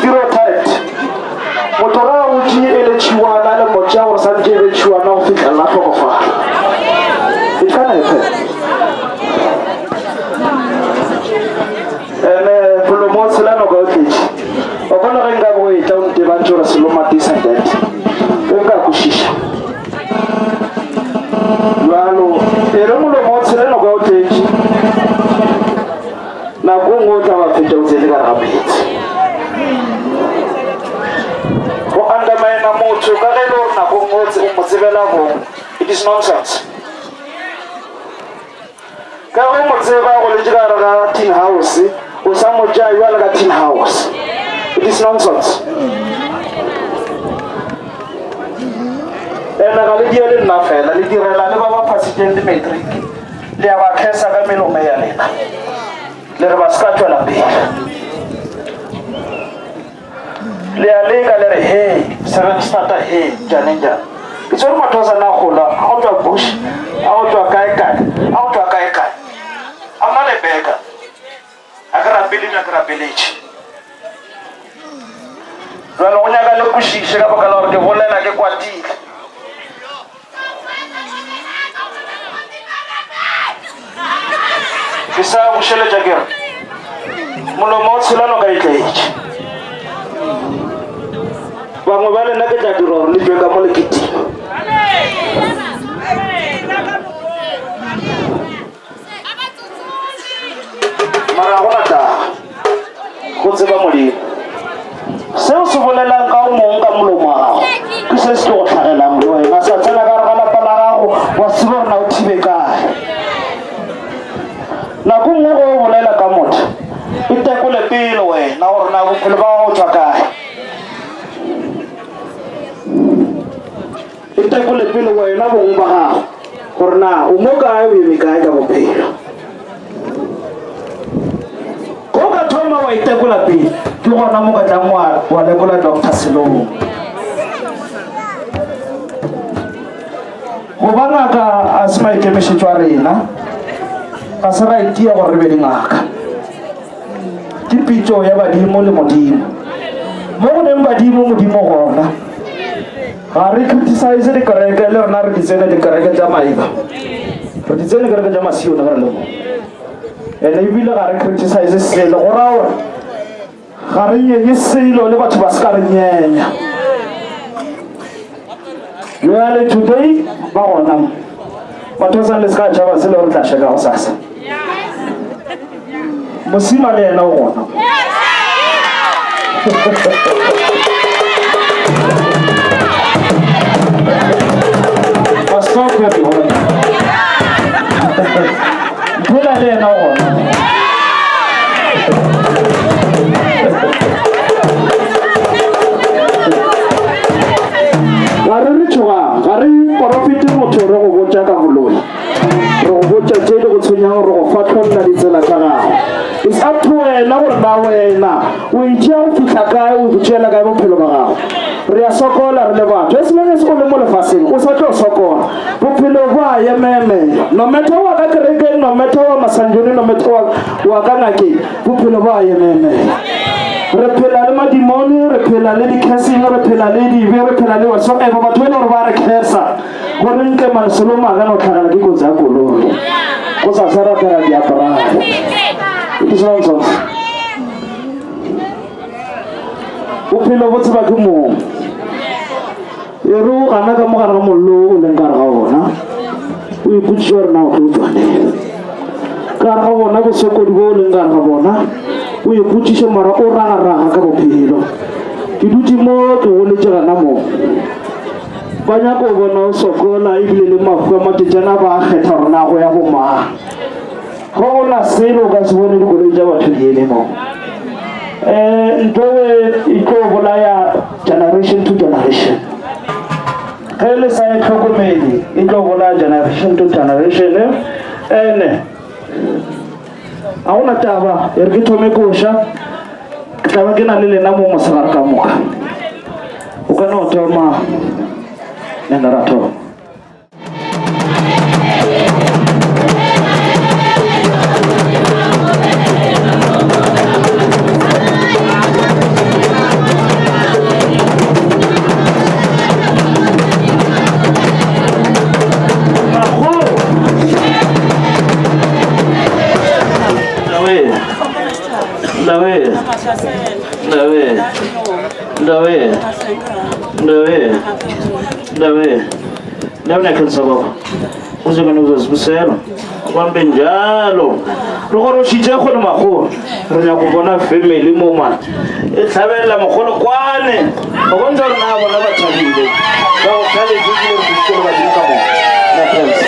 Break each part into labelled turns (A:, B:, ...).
A: stereotyped. Motora uji ele chiwana le mocha or sanje le chiwana ofika la kofa. It can happen. Pulo mo sila no go teach. Okono renga go ita unte banjora silo matisendent. Renga kushisha. Lalo ero mulo mo sila no go teach. Na gongo tawa fita uzelika rapid. Ko anda mai na moto ka re lo na gongo umotsebela go. It is nonsense. Ka go motseba go le jigara ga tin house. Usamo jai wala ga tin house. It is nonsense. Ena ga le diele na fela le direla le ba president matric. Le aba khesa ka melo me ya lena. Le re ba ska tswela pele. Le a lega le re hey, seven starter hey, janenja. It's all matosa na khola, out of bush, out of kai. I'm not a beggar. Agara village. Rano nyaga le kushi shega bakala ke vola na ke kwati. Kisa ushele jagera. Mulo motsila no gaitleich. Bangwe bale na ke jadiro le jwe ka mo le kiti. Mara hona ta. Kutse ba moli. Seo se bolela ka mo nka moloma. Ke se se go tlhagela mo wena sa tsena ka rena pala gago wa sibona na o thibe kae. Na go mo go bolela ka motho. Itekole pele wena gore na go phele ba go tswa kae. Itekole pele wena bo ba gago gore na o mo kae o eme kae ka bophelo. Thoma wa itekola pele ke gona mo ka tlang wa lekola Dr. Selong go bana ka asma ikemishetso a rena ka se ra itia gore re be dingaka ke pitso ya badimo le modimo mo go neng badimo modimo gona ga re criticize dikereke le rona re ditsene dikereke tsa maiba re ditsene dikereke tsa masione ga re le mo ene ebile ga re criticize selo go rawa ga re nyenye selo le batho ba se ka re nyenya le today ba gona batho sa le ska tšhaba selo re tla sheka go sasa mosima le ena o gona pastor ko di gona Pula le na gona Gare tšhoga gare profit motho re go botša ka boloi re go botša tše di go tshwenyang re go fatlolla ditsela tša gago is up to wena gore na wena o itšea go fitlha kae o botšela kae bophelo ba gago re a sokola re le batho as long as o le mo lefaseng o sa tlo sokola bophelo ba yememe no matter wa ka kerekeng no matter wa masanjone no matter wa ka ngakeng bophelo ba yememe re phela le madimoni re phela le di-cursing re phela le dibe re phela le whatsoever batho bene gore ba re cursa gore nke masolo magana o tlhagela ke kotsi ya koloi go sa sa rapela diaparao it is nonsense bophelo bo tseba ke mong e re o gana ka mogare ga mollo o leng kare ga ona o ipotšiša gore na o tlo tswanela kare ga bona bosokodi bo o leng kare ga bona o ipotšiše mara o ragaraga ka bophelo ke dutse mo ke goletše gana mo ba nyaka o bona o sokola ebile le mafu a matšetšana ba kgetha gore na go ya go mang go gona selo o ka se bone dikoloi tša batho di ele mo ntho e tlo bolaya generation to generation ge le sa e tlhokomedi e tlo bolaya generation to generation ene a gona taba e re ke thome koša ke taba ke na le lena mo mosegare ka moka o ka no thoma nena ra thoma Ndawe. Ndawe nakenza baba. Uzingana uzazibusela. Kwambe njalo. Lokho shitse khona magolo. Re nya go bona family mo ma. E tlhabela mogolo kwane. Go ntse re na bona ba thabile. Ba go tlale dikile go tshola ba dinka mo. Na friends.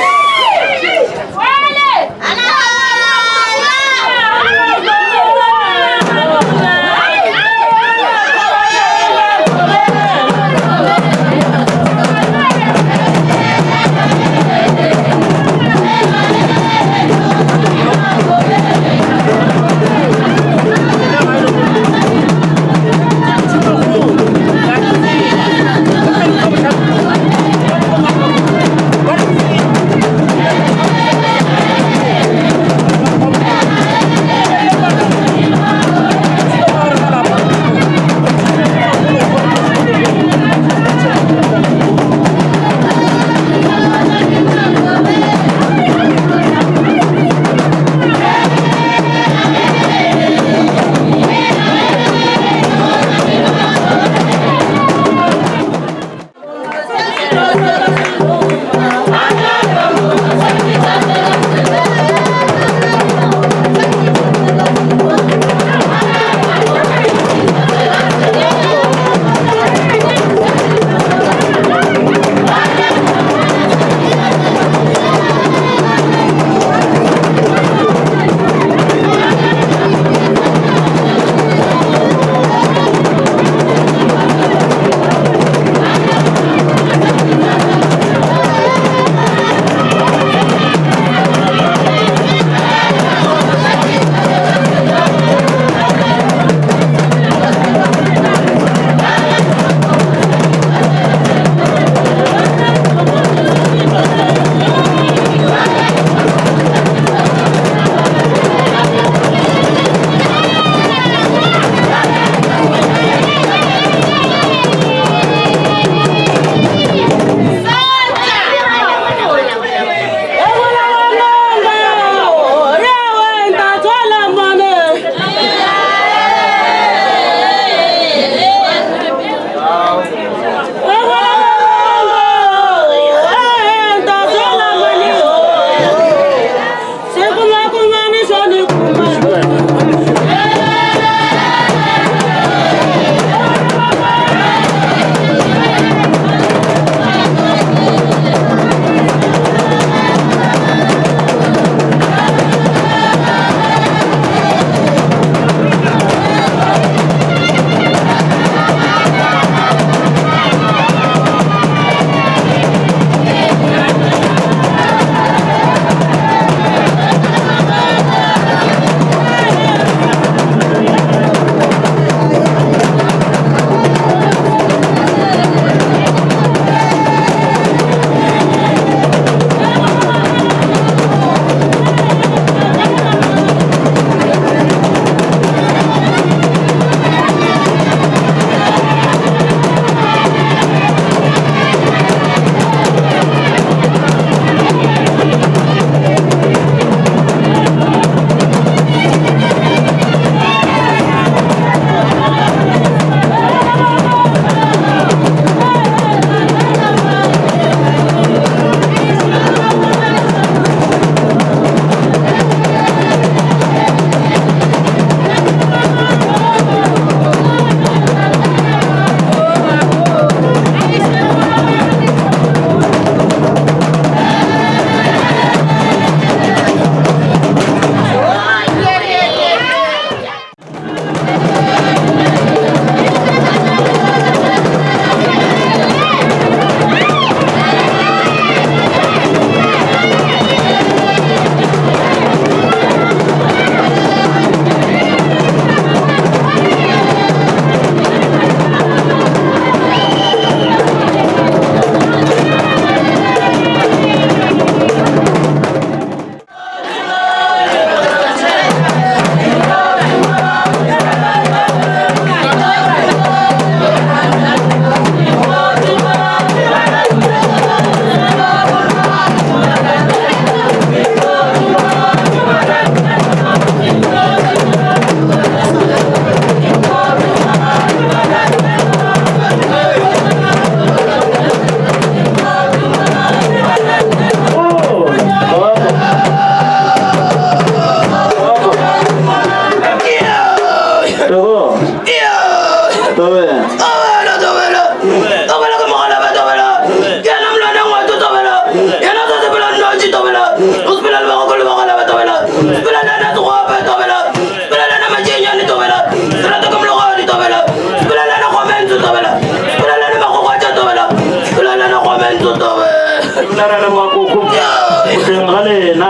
A: Nara Makuku, Galena,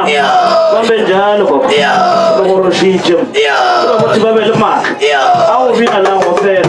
A: Babenjan, Roshijum, Babelma, how we allow them.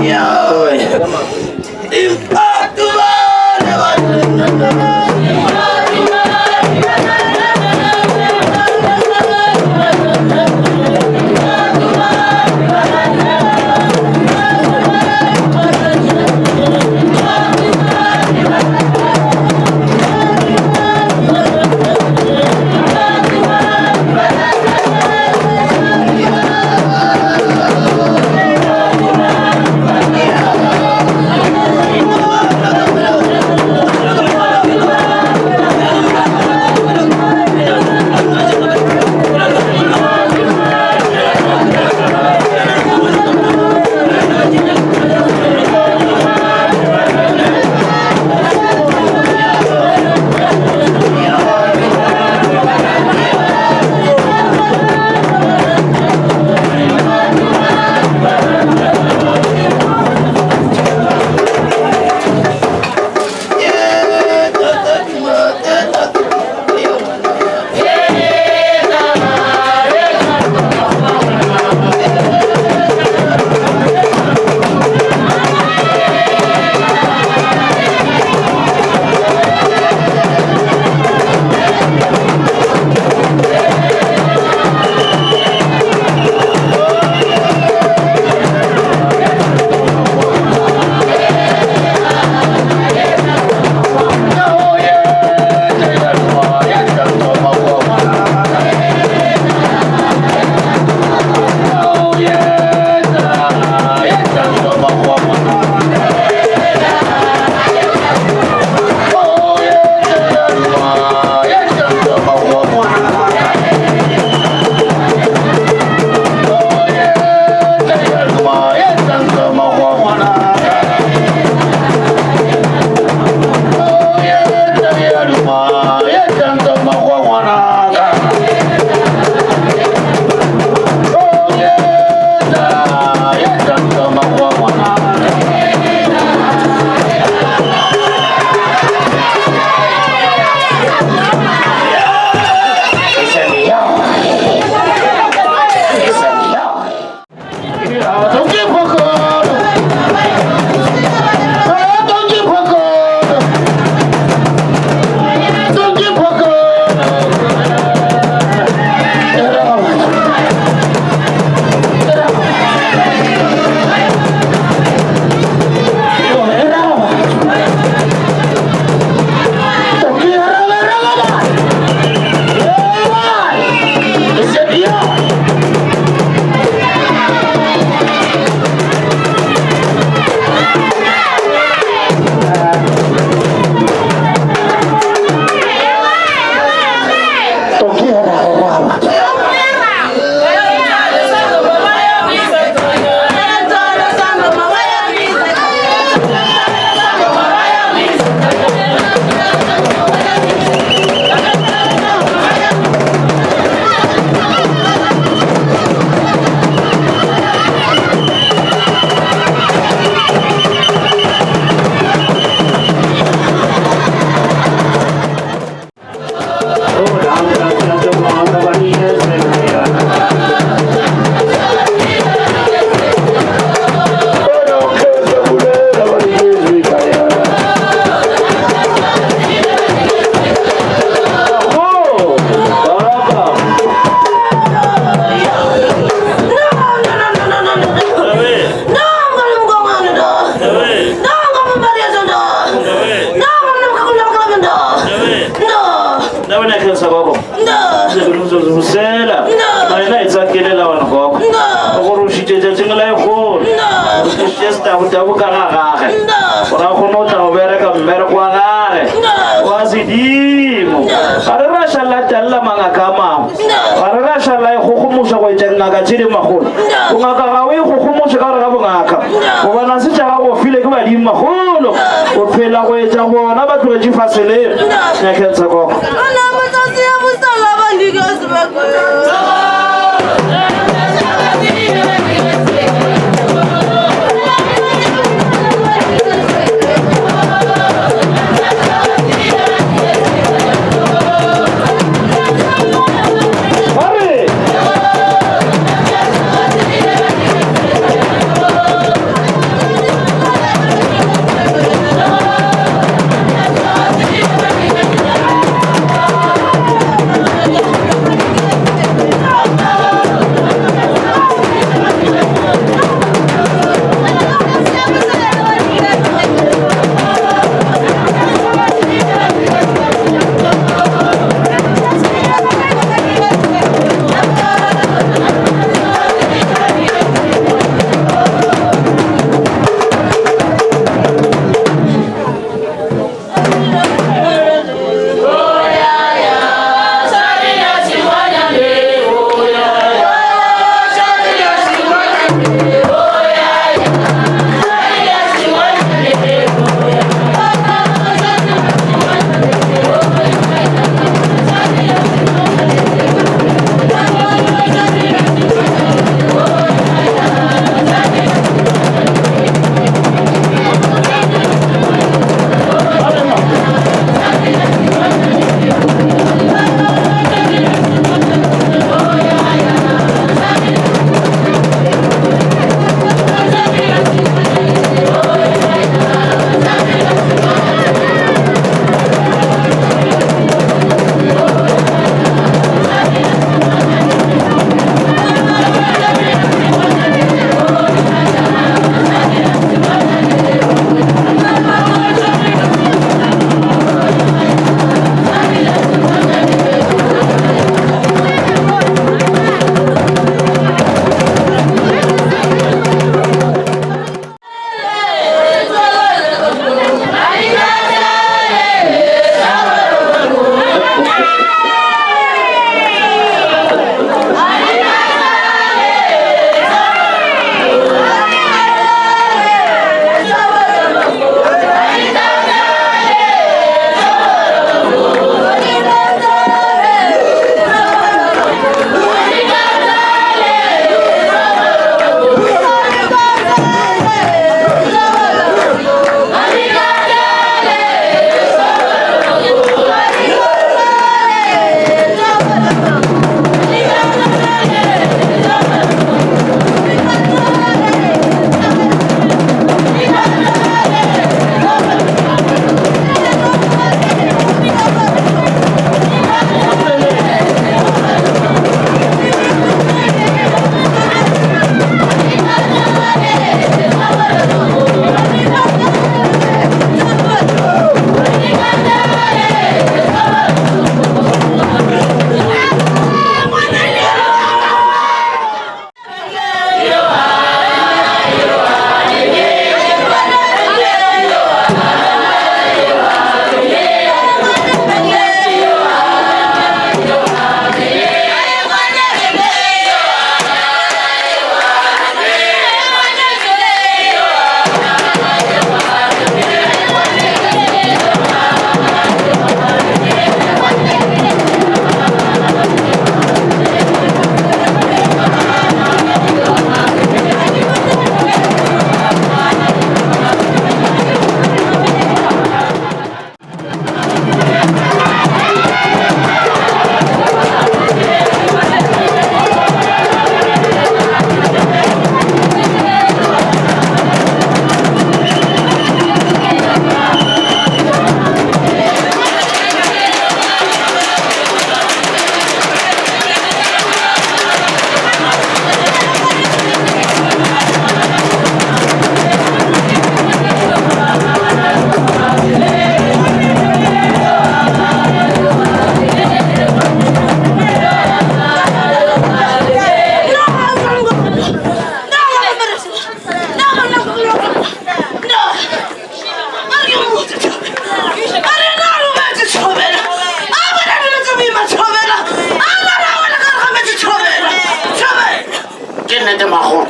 B: ke nnete magolo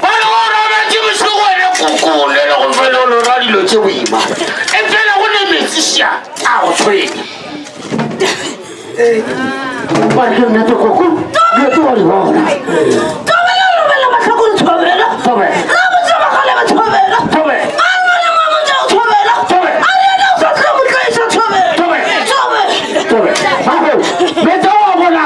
B: ba le go rona ke bosegwele kokone le go felelo ra dilo tse boima e fela go ne metsiša a go tshwene ba ke nnete koko nnete wa di bona
C: tobela robela matlhako le tshobela
B: tobe
C: ra botse bagale ba tshobela
B: tobe
C: a nole mamotsa o tshobela
B: tobe
C: a rena o sa tla motlaisa tshobela
B: tobe
C: tobe
B: tobe mago metsa wa bona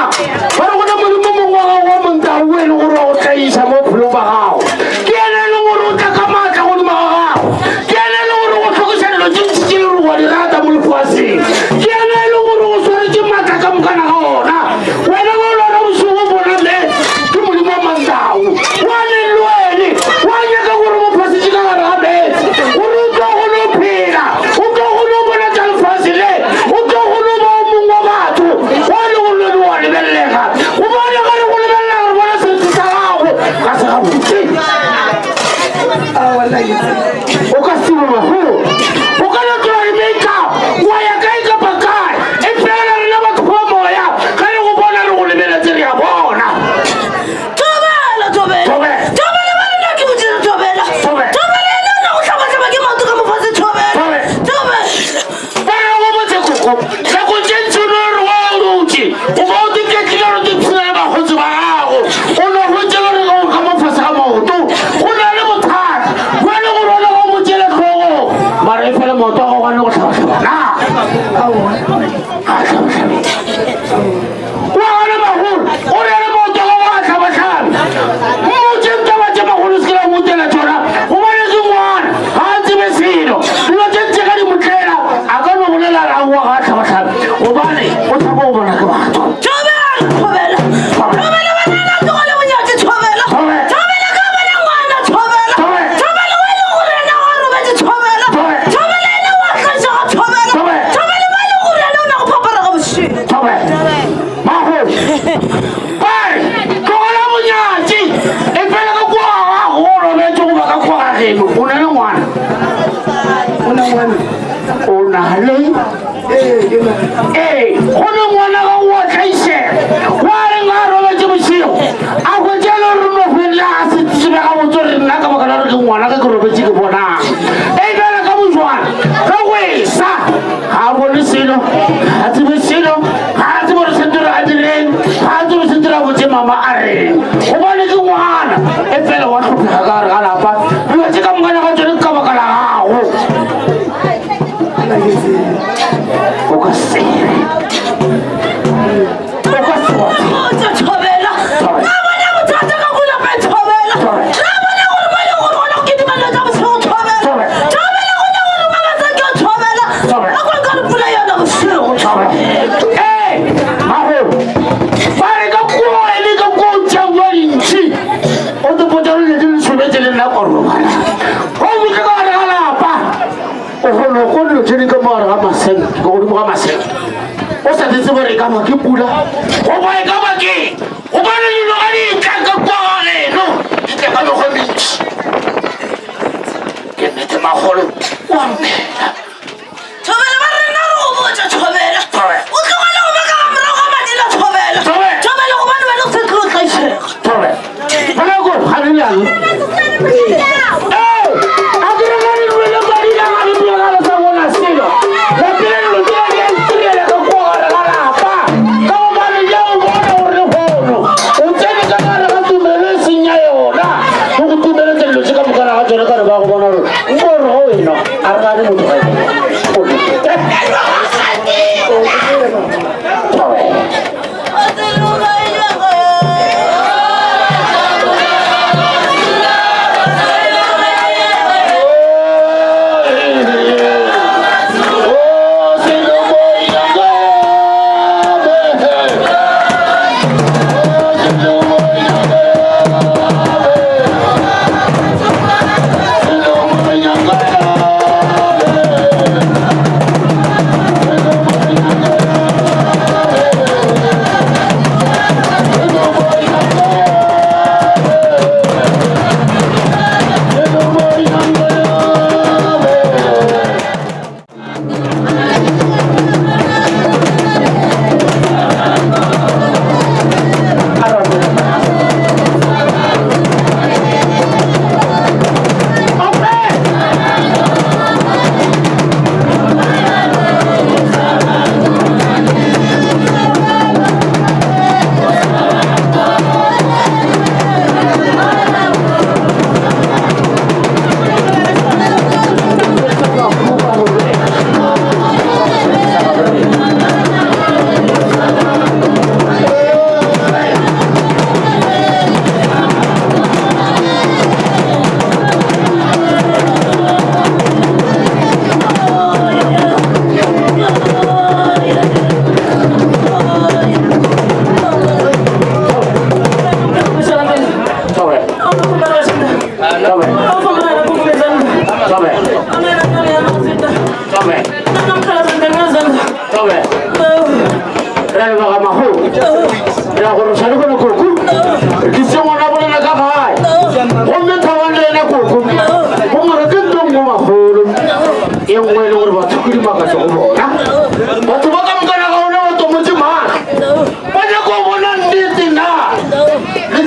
B: ba re go na modimo mongwe wa gago wa montao o e le gore o tlaisa mo phelong ba gago ke ene e leng gore o tla ka maatla godimo ga gago ke ene e leng gore go tlhokosa dilo tse ntsi tse le gore wa di rata mo lefatsheng ke ene e leng gore go tshwaretse maatla ka mokana ga ona wena go lona bosigo bona le ke modimo wa mantao wa leng le wene wa nyaka gore mophasetše ka gare ga metse gore o tlo go no phela o tlo go no bona tsa lefatshe le o tlo go no ba o mongwe wa batho wa le go lone wa lebelelega o bone gare go lebelela gore bona sentse sa gago ka se gabotse o ka seba magolo o ka letloa di-makeup wa ya kae kapa kae e fela rena batho ba moya ka le go bona re go lebeletse re ya bona
C: tobela tobela
B: Tobe.
C: tobela ba rena ke botsile tobela
B: Tobe.
C: tobela ene ona go tlhabatlhaba ke maoto ka mofatshe tobela
B: Tobe.
C: tobela
B: ba re go botse koko nako tse ntse o ne re wa rutse o ba o diketlile gore ke phela bagotsi ba gago o ne go tse gore ka mofase ga maoto go na le bothata wa le gore ona go motsele tlhogo mara e fele maoto a go gane go tlhabatlhaba wa gane magolo o re le maoto a go a tlhabatlhabe motseng tabatse magolo se ke la motela tsona gobane ke ngwana ga a tsebe selo dilo tse ntse ka di motlela a ka no bolela rangwa ga a tlhabatlhabe gobane o tlhaba go bona ke batho
C: tobela tobela tobela ba rena togole bonyatse tobela
B: Tobe.
C: tobela ka bana ngwana tobela
B: Tobe.
C: tobela wa le go rena wa robetse tobela
B: Tobe.
C: tobela ene wa tlaisa ga tobela
B: Tobe.
C: tobela ba le go rena o na go phapara ga boshigo
B: Tobe. Magolo bare tlogela bonyatse e fela ka kua ga gago o robetse goba ka kua ga geno o na le ngwana o na le ee go ne ngwana ga wa tlaisega wa reng a robetse bosigo a kgwetsele gore no felela a se tsebe ga botse re nna ka baka la gore ke ngwana ka ke robetse ke bonang e fela ka bojwana ka wesa ga a bone selo ga a tsebe selo ga a tsebe gore sente re a direng ga a tsebe sente re a botse mama a reng gobane ke ngwana e fela wa tlhophega ka gare ga lapa dilo tse ka mokana ga tsone ka baka la gago o ka sere o ka swatse
C: botse tobela ra bona bothata ka kulape tobela ra bona gore ba le gore gona go kedimela tsa bosigo tobela tobela gona gore magasake o tobela a kwa ka lepula yona bosigo
B: ee magolo ba re ka kua e le ka kua o tšang wa dintšhi o topotsa le letse le tshwanetse le nna korobana go botse ka gare ga lapa o kgone go dilo tse di ka mogare ga maseng ka godimo ga maseng o sa tsetse gore e ka ba ke pula goba e ka ba keng gobane dilo ga di tla ka kua ga geno di tla ka mekgwa mentši ke nnete magolo wa mphela
C: tobela ba rena re go botsa tobela
B: Tobe.
C: o tlogele go baka ga morago ga madila tobela
B: Tobe.
C: tobela gobane wena o se tlo tlaisega
B: Tobe. Bona ko ga le jalo. Eh, a ke re ga le le ka di la ga le ga le sa bona selo. La pele lo tla ke tirela ka go ga la lapa. Ka ba le ya o bona o re hono. O tsene ka ga ga tumele senya yona. Go go tumele tse lo se ka mokana ga tsone ka re ba go bona re. Ngo re ho eno. A re ga le motho ga.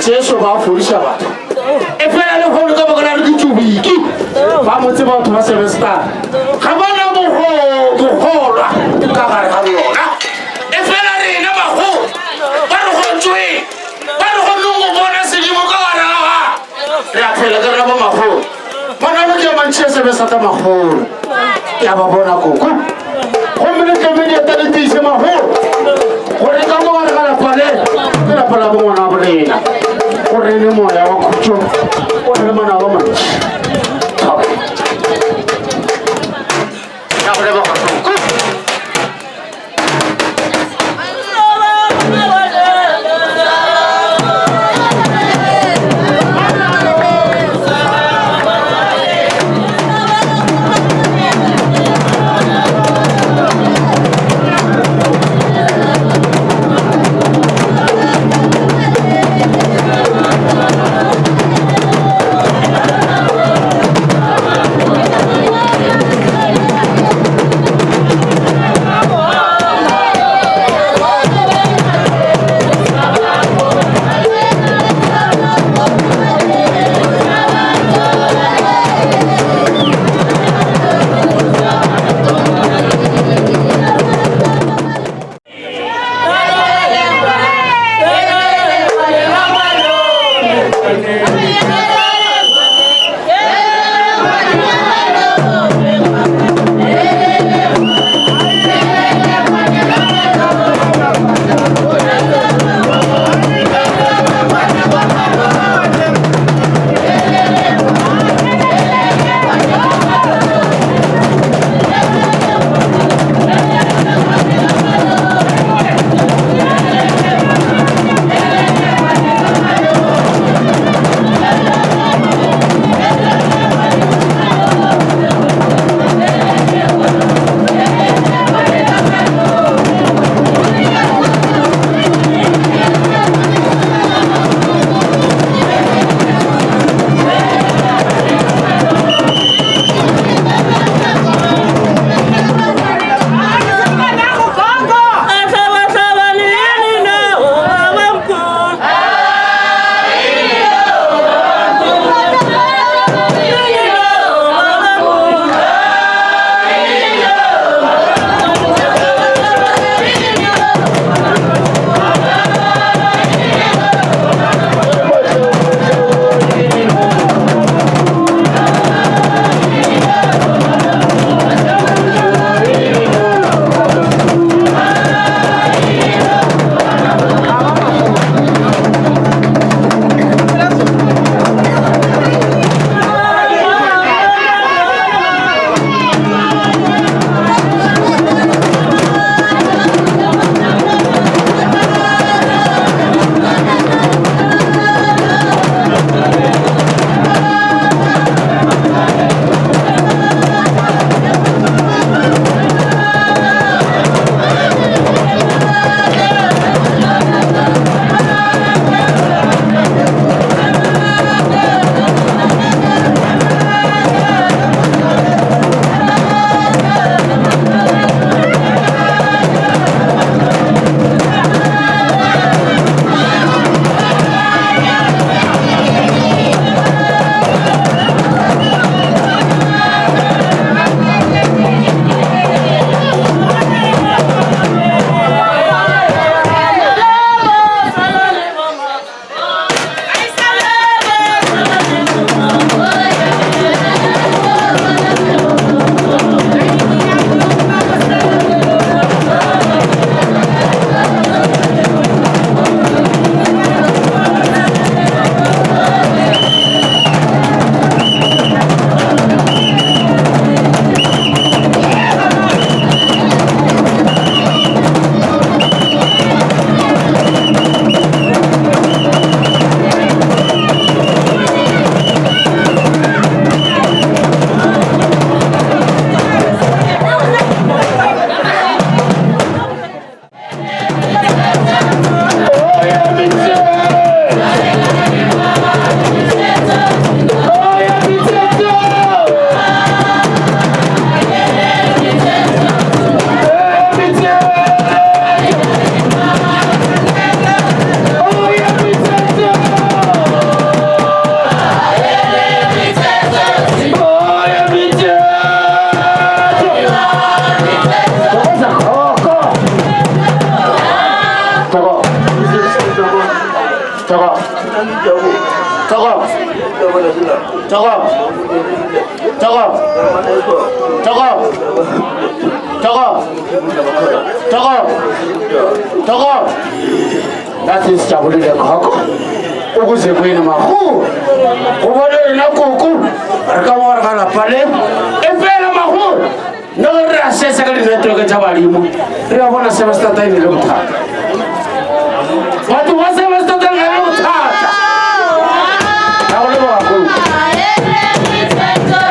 B: Jesu ba furisha ba e fela le holo ka baka le ditubiki ba motse ba thoma semester ga bana bo hola ka gare ga yona e fela rena ba go ba re go tswe ba re go nongo bona sedimo ka gare ga re a phela ka rena ba mago bona ba ke mantse semester ta mago ya ba bona koko go mene ke mene ta le tise mago gore ka mo gare ga la pale ke la pala bo ngwana bolena gore le moya wa khutso o le mana wa mantsi ya gore ba ka 저거 나한테 진짜 버리려고 하고 오구세 보이는 마후 오버를 나고 arkamu kana pale epela mahu nora sesa kali netoka jabalimu ria bona semester tani lumta watu wa semester tani lumta naule mahu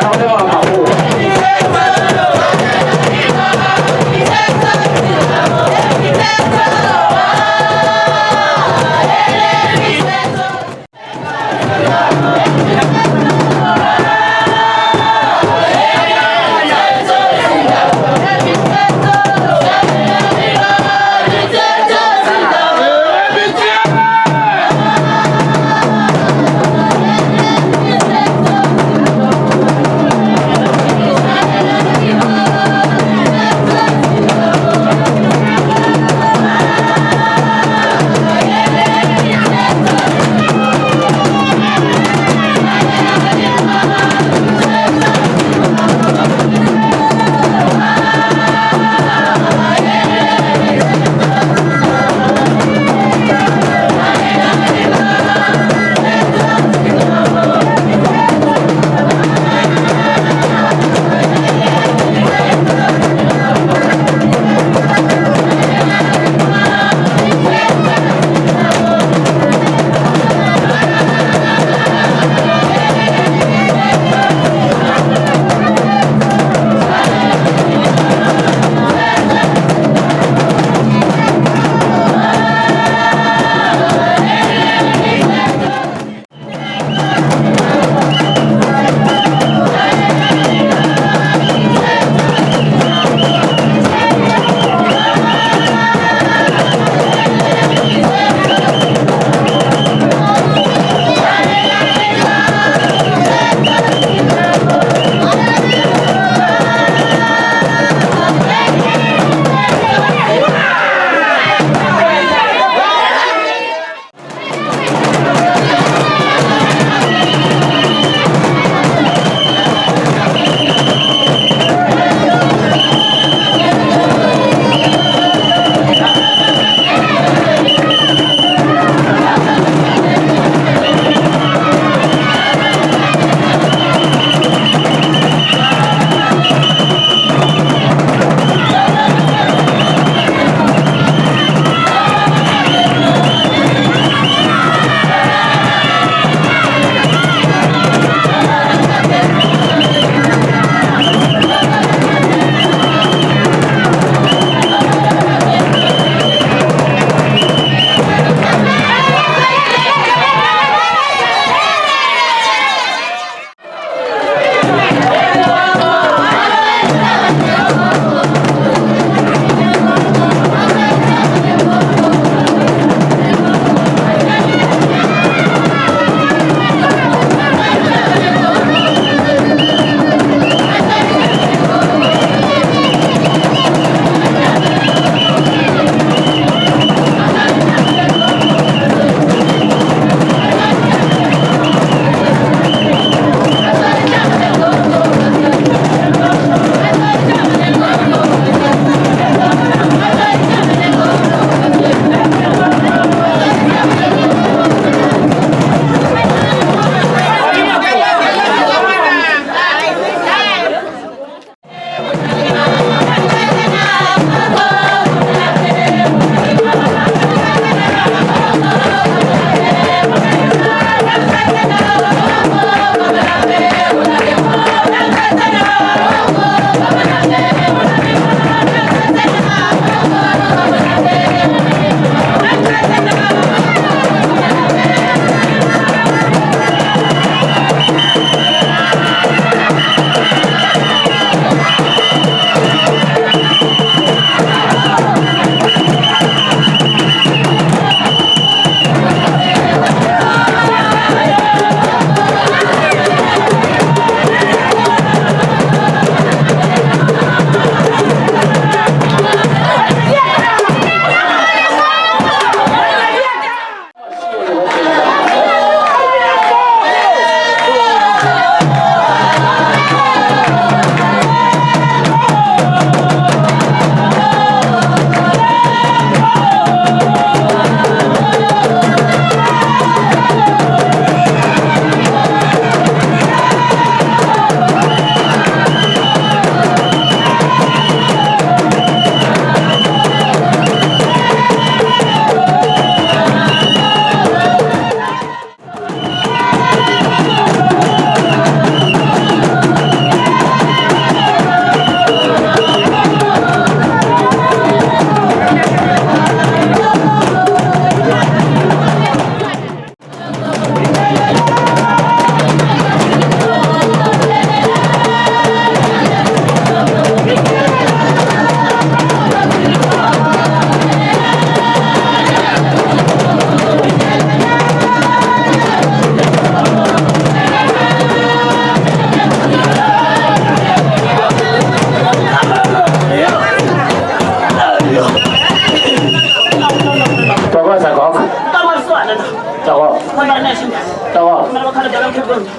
B: naule mahu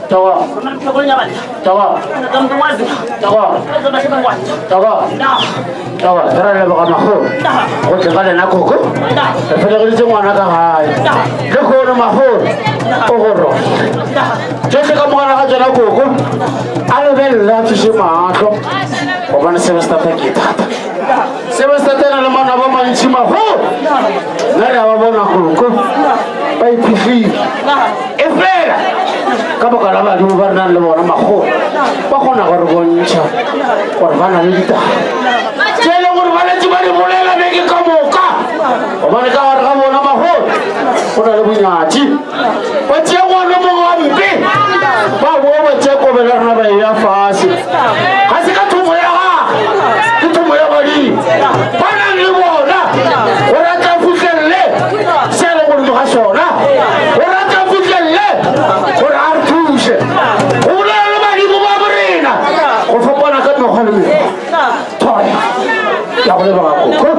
B: Tawa. Tawa. Tawa. Tara na baka maho. Kung sakala na kuko. Pwede ko dito mwana ka hay. Loko na maho. Okoro. Diyan ka mga nakadyan na kuko. Ano bella to si maho. O ba na semester kita. Semester na naman na ba manchi maho. Narawa ba na kuko. Pai pifi. Efera. Kamu kalau lagi bernan lewat nama aku, pakon nak bergonca, korban kita. Jadi korban cuma dimulai lagi kamu kah? Korban kamu nama aku, korban lebih ngaji. Baca orang nama ngambil, bawa baca kau belar nama ia fasi. Kasih kau mereka, itu mereka lagi. Panen lewat, orang terfikir le, saya lakukan mahasiswa, orang terfikir le, orang Ulah lagi buat berina. Kau sampai nak kena hal ini. Toy. Yang boleh bawa aku.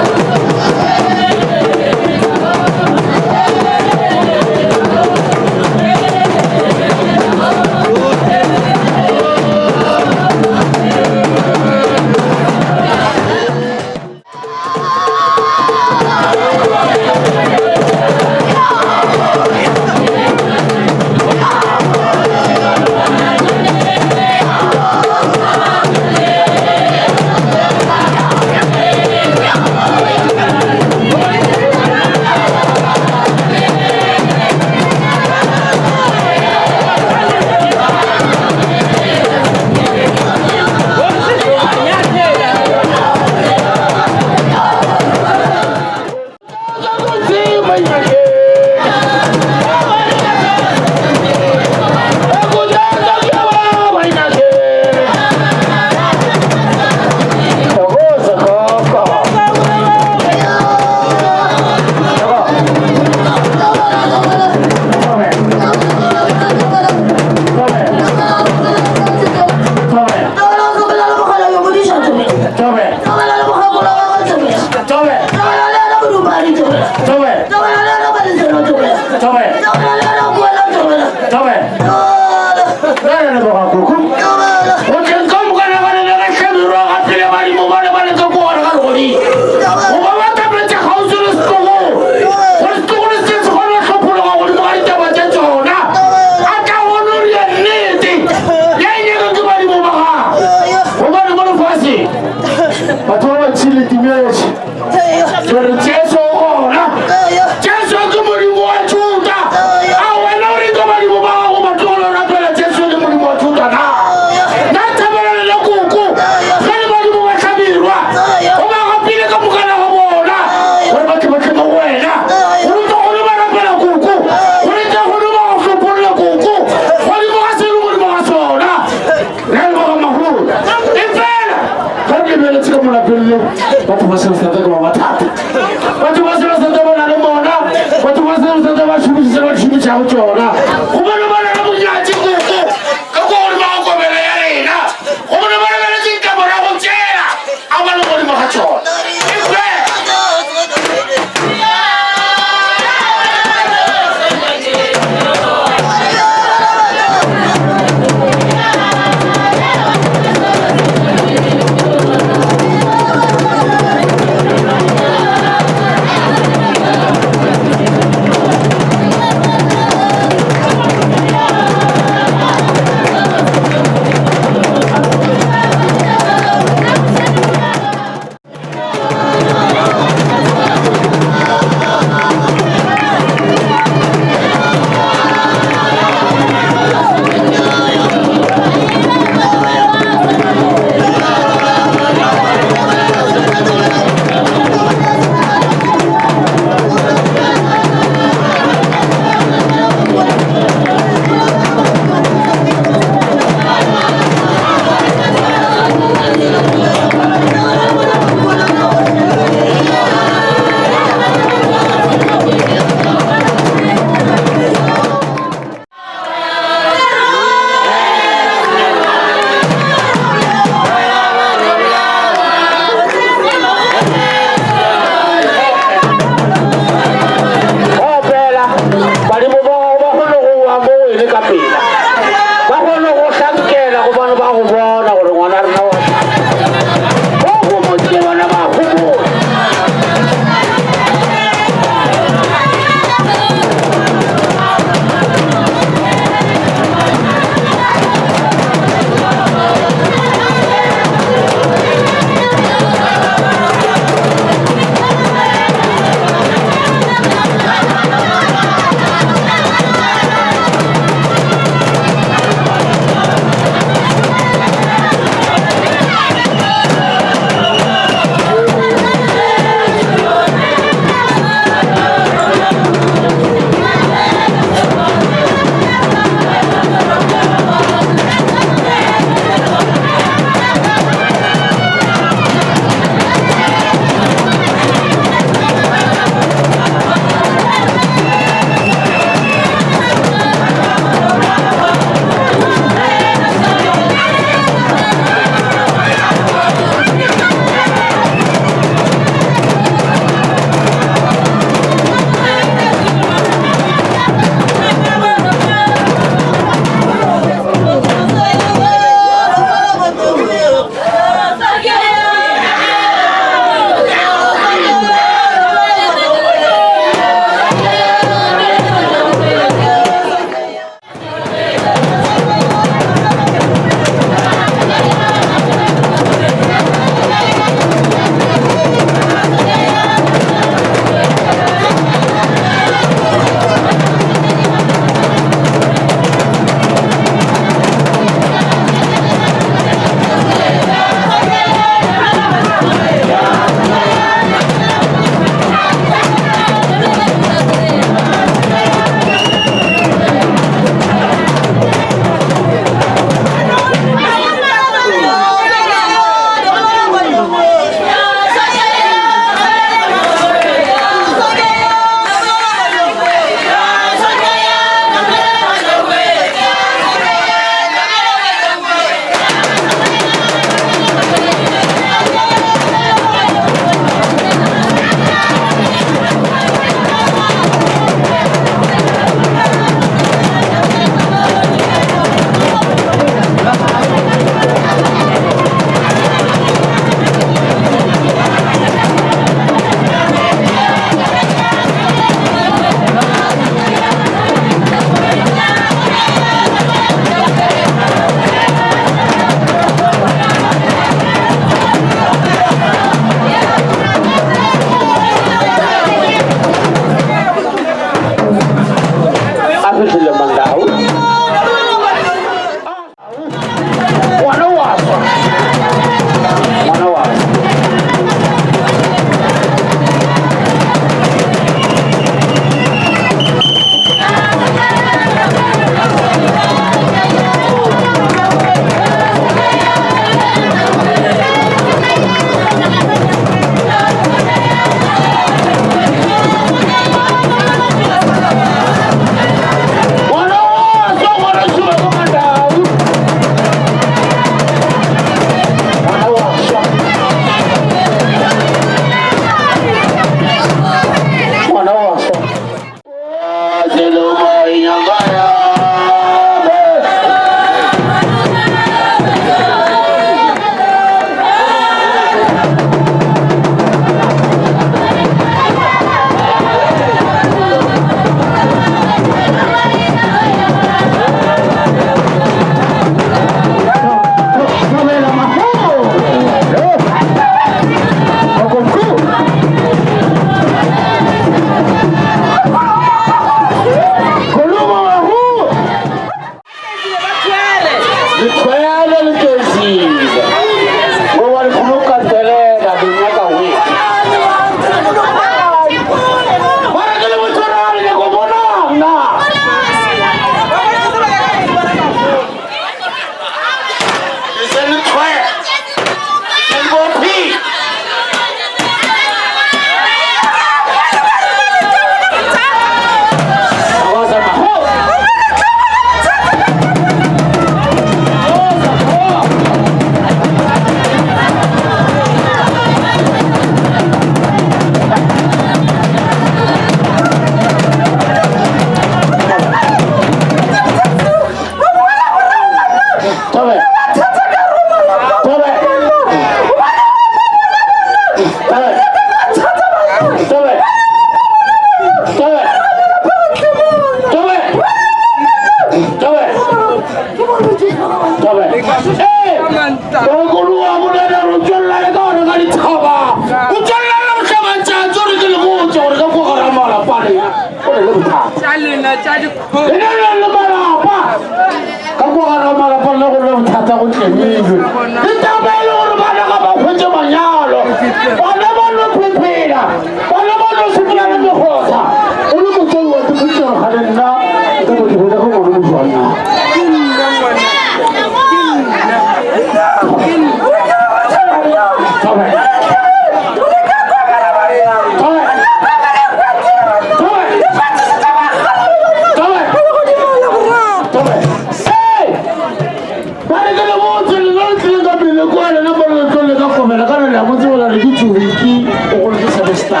B: sta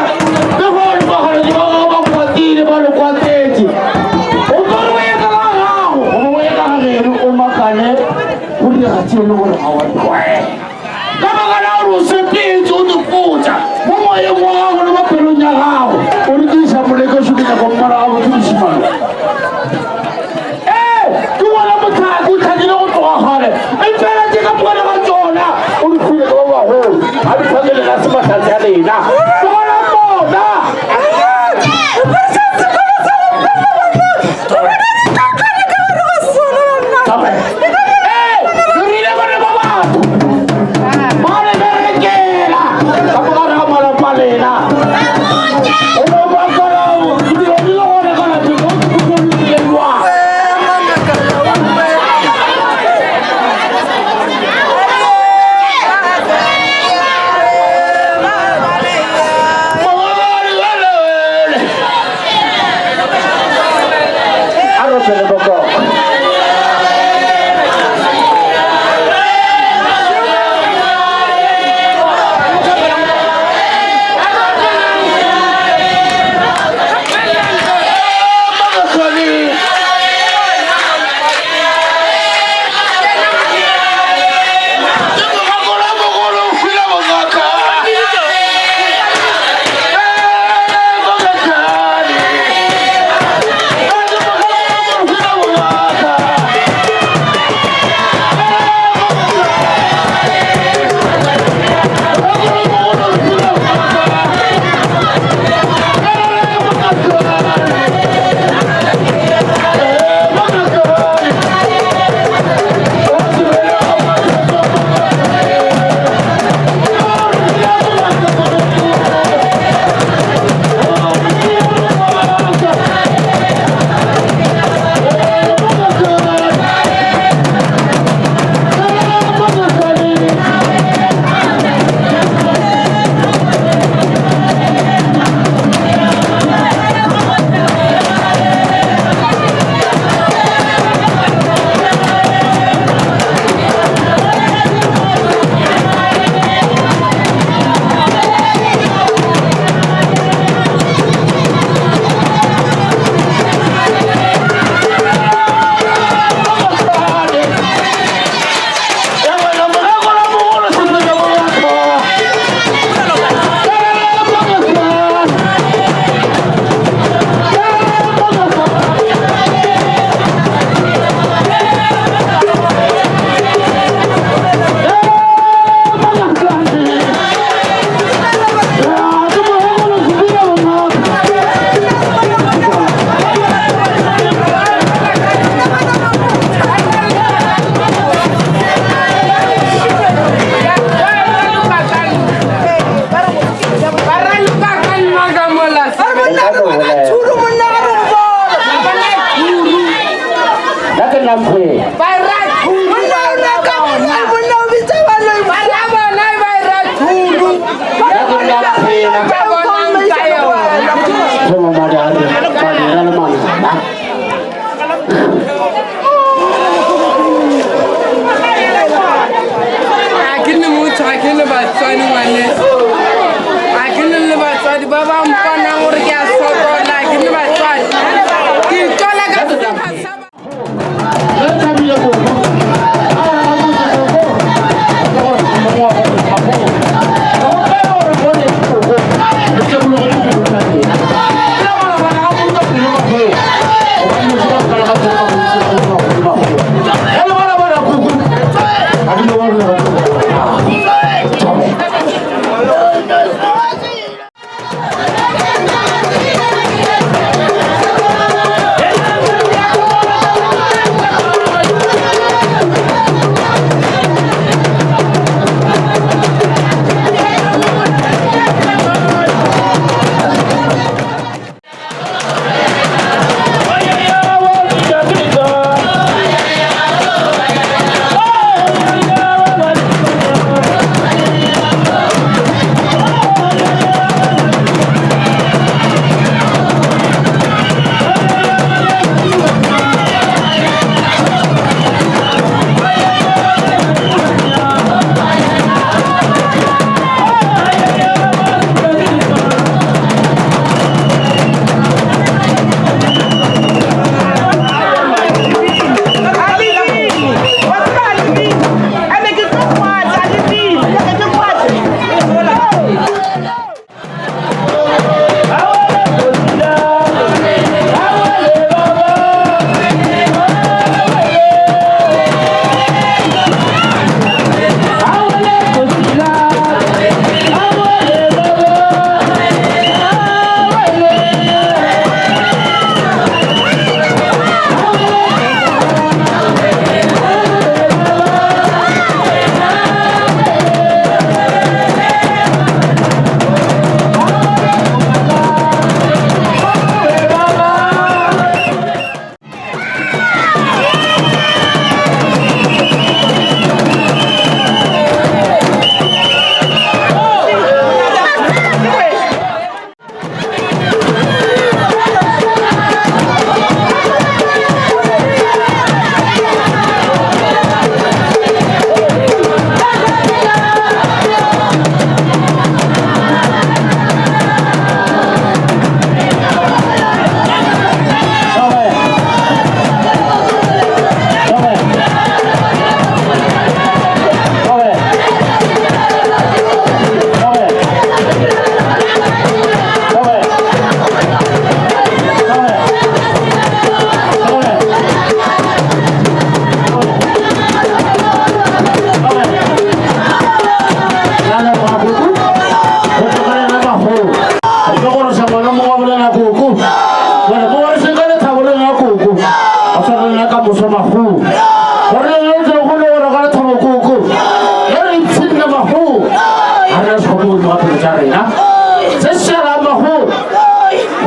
B: le gore ba gore di ba ba kwatile ba le kwatetse o gore we ka gago o we ka gageno o makane o di gatsele gore ga wa tloe ka baka la gore o sepetse o dipotsa mo moyeng wa gago le maphelong ya gago o re dirisa moleka o soketsa ko mmara ga botse mosimane ke ngwana motlhaki o tlhakile go tloga gale efela ke ka mogane ga tsona o di file ka ba bagolo ga di tlhakelela sematlhatsi ya lena tlogela mona re rile bone ba batho ba le berekela ka mogare ga malapa lena o no bakala dilo di le gone ka lapeng o tlokolelwa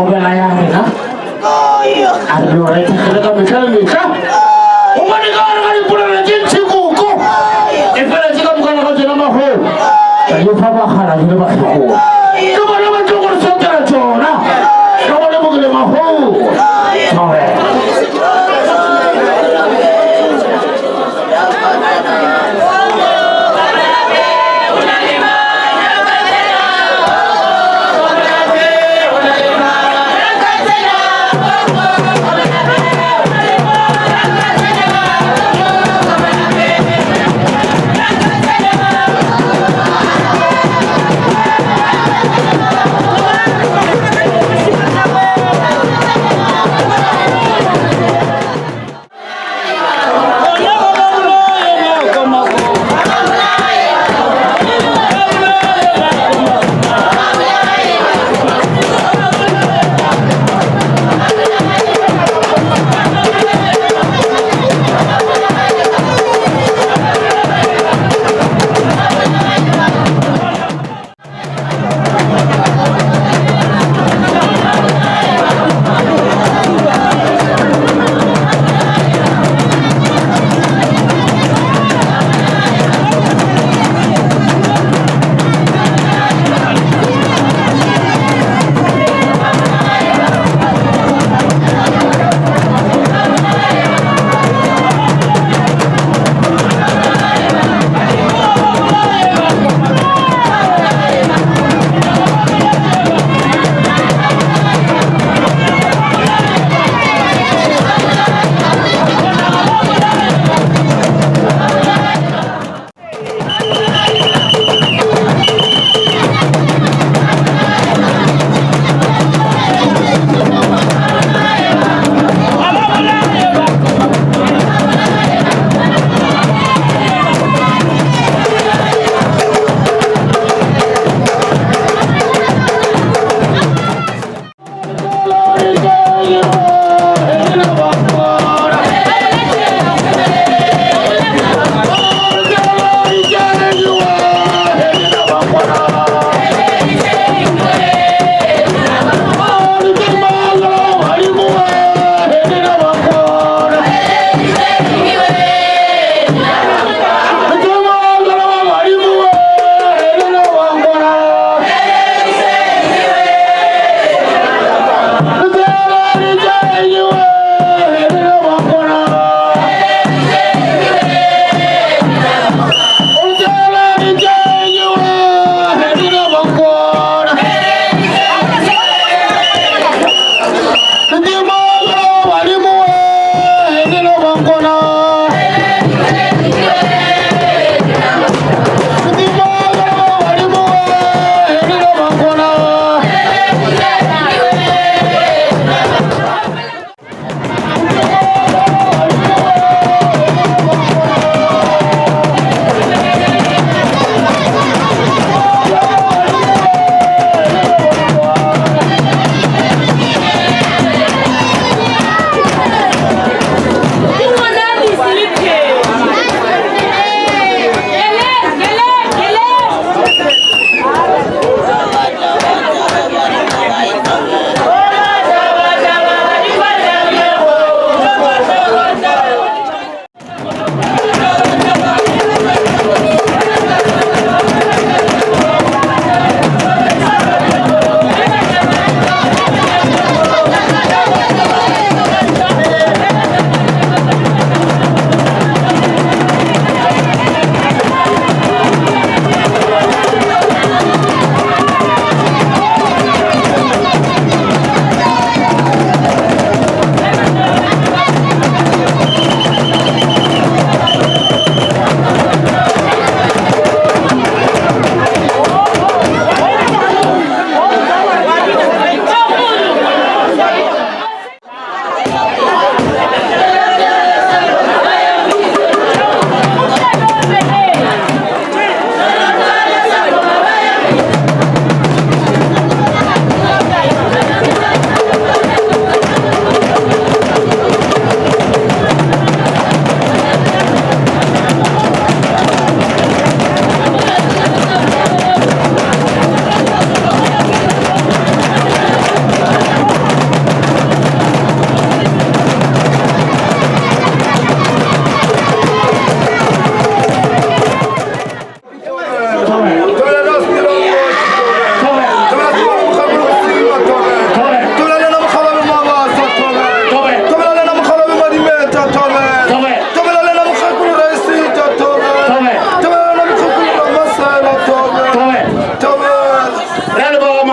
B: bela yang na.
C: Iya.
B: Aduh, itu kita misal. Umani kau kali pulang lagi cikuku. Ibarat jika bukan kau jadi mahu. Tapi papa kara jadi mahu. Kau mana macam kau saudara cona. Kau mana bukan mahu. Sampai.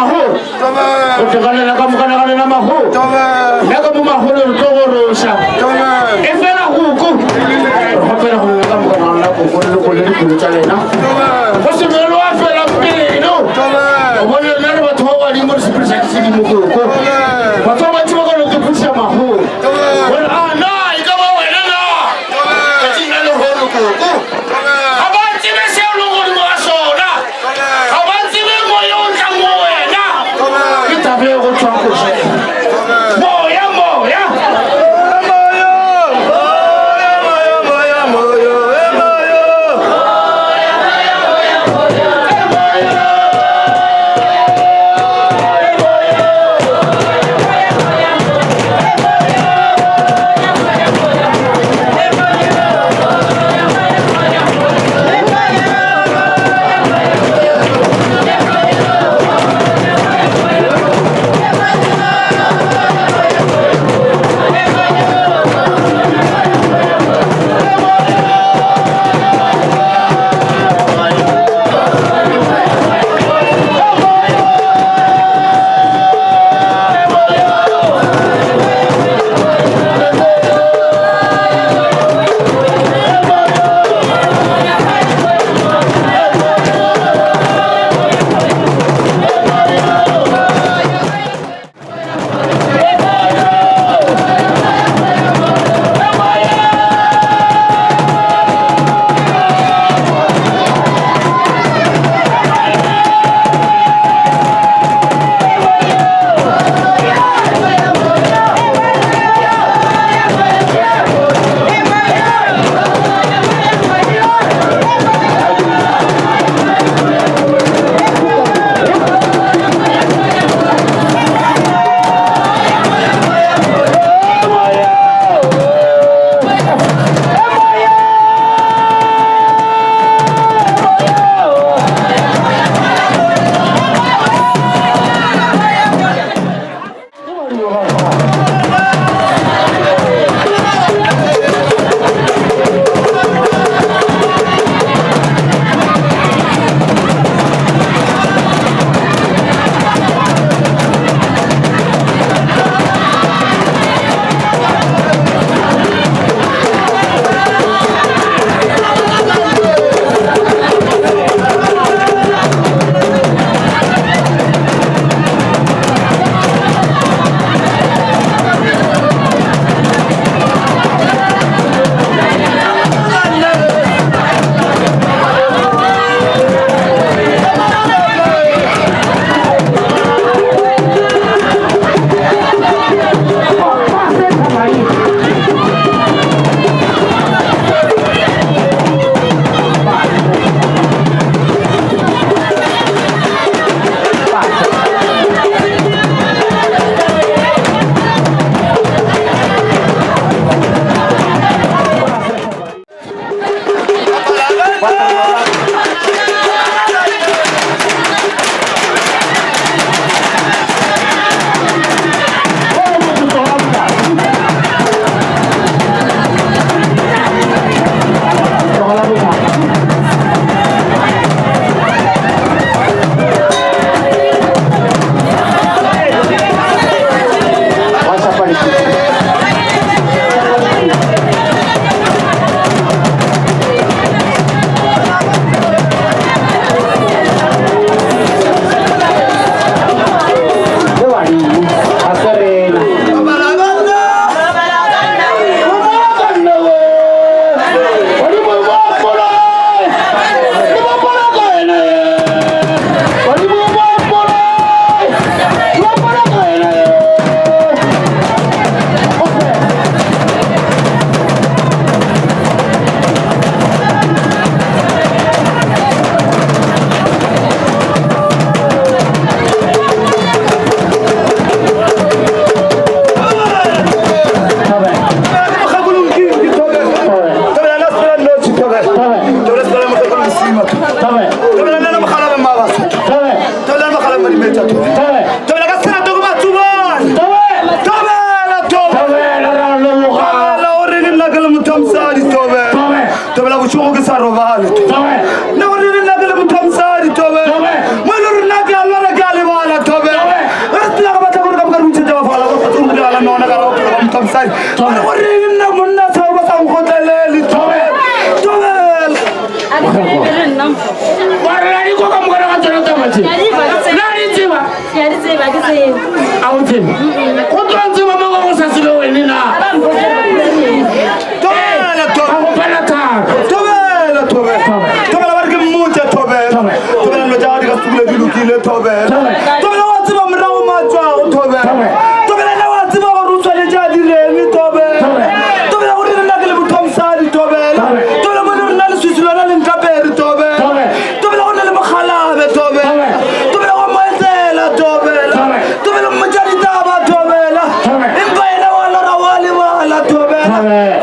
B: maho o tekana na ka mokana na maho ya ka mo maho le togorosa e fela huku ho fela ho ka mokana na ko go le di tsa lena go se melo a fela pino o bona na re batho ba di mo se presa ke di mo go batho ba tshwa go le ke phutsa maho well ana e ka ba wena na ka tsina le ho go Tobe. Autin. Kutlanzi mama ko sa silo wenina. Tobela barke mucha tobela. Tobela no jadi ka sukule dilukile tobela. Tobela watsi ba mrago matwa tobela. Tobela na watsi ba go rutswa le jadi le tobela. Tobela go rena ke le bothomsadi tobela. Tobela mo rena le swisilo le nkapere tobela. Tobela go le mogalabe tobela. Tobela go moetela tobela. Tobela mo jadi taba tobela. Empa ena wala ra wale wala tobela.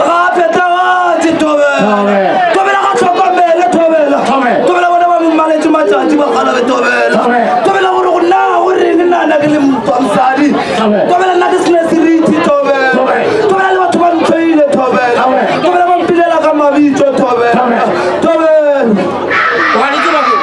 B: Ga peta watsi tobela. Tobela ga tlhokomele tobela. Tobela bona ba mmaletse matsatsi ba galabe tobela. Tobela gore go nna o reng nna na ke le mosadi. Tobela nna ke sena seriti tobela. Tobela le batho ba nthoile tobela. Tobela ba mpilela ka mabitso tobela. Tobela. Wa di tseba ke?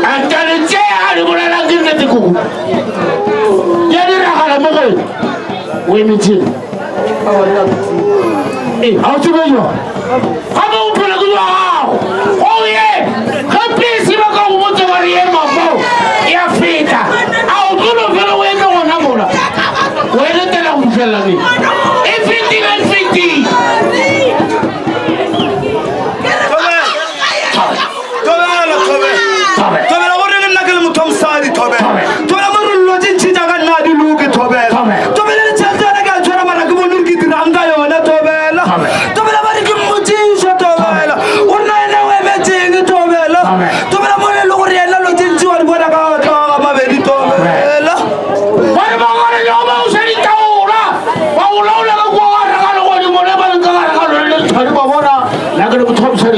B: Antara cea ni mula lagi nanti kuku. Jadi rakan apa kau? Wemiti. Aku cuba yo. Kamu pulang ke luar. Oh ye, kepisi makau muncul hari ini mampu. Ya fita. Aku dulu kalau wemiti orang mula. Wemiti telah muncul lagi. Fiti.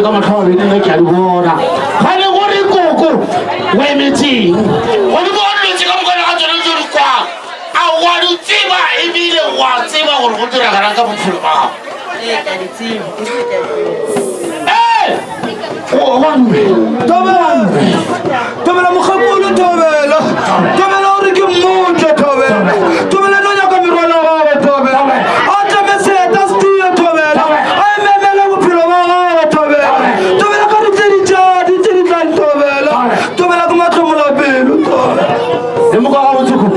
B: Kama kawa ni nake alibora kale ngori koko wemiti walibona chika mukana katoro juru kwa awari tiba ibile wa tiba urukutura karanga mufuluma wanwe
D: tobela mukhakulu tobela urike mmoja tobela nonya kamirwana wawe tobela ata meseta stiyo tobela ayememela buphilo bawe tobela kariteri tani tobela kumathomola pelo
B: emuka kabutuku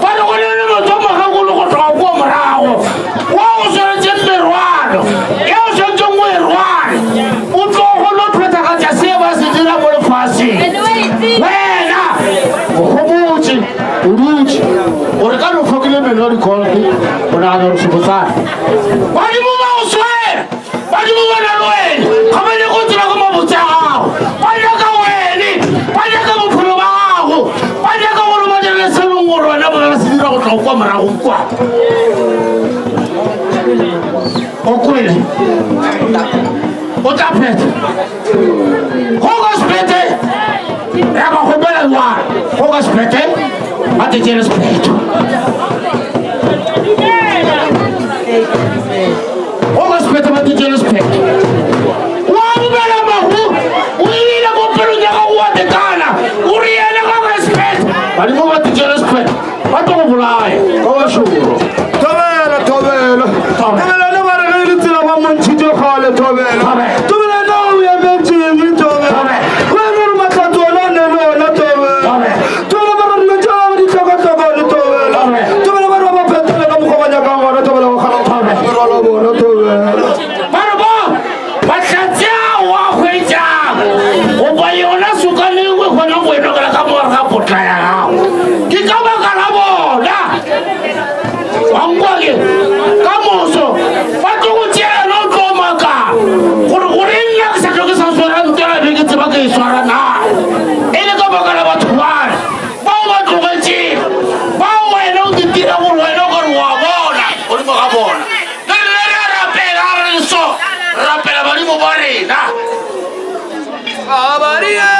B: bana konene no toma kakulu ko twa morago wa o sere tsemberwano ya o se tsongwerwano o tlo go lo pheta ka tsa se ba se dira mo lefasi wena go uruji ore ka no fokile menori kolti bona no subutsa bani mo ba o swe bani mo bana loeni khamane go tsira go mabutsa gago bani ka weni bani ka bophelo ba gago bani ka go lo badela selongo rona ba se dira go tla kwa morago kwa o kwele o ta pheta go go spete ya ba go bela wa go go spete ma te tienes spete go go spete ma te tienes spete wa bela ma hu uri la go pero ya go wa te kana uri ya la go spete bali mo ma te tienes spete ba to go bulai go go shuru
D: tobela le ba re le tsela ba montshitse khale tobela no ya metseng tobela wena re matlatona ne lona tobela ba re le jawa di tobela ba re ba phetela ka mokgwanya ka ngwana tobela go khala rolo bona tobela
B: bana ba tlatsa wa khwetsa o ba yona sukane we khona go eno ka mo ga potla ya gago ke ka ba ka la bona wangwage ka moso ba go tsela no tlo maka gore gore nna ke sa tlo ke sa swara ntela be ke tseba ke swara na ele ka ba ka la batho ba tlogetse ba wena o ditira gore wena gore wa bona o di mo ga bona le rapela re so rapela ba di mo ba rena
D: Abaria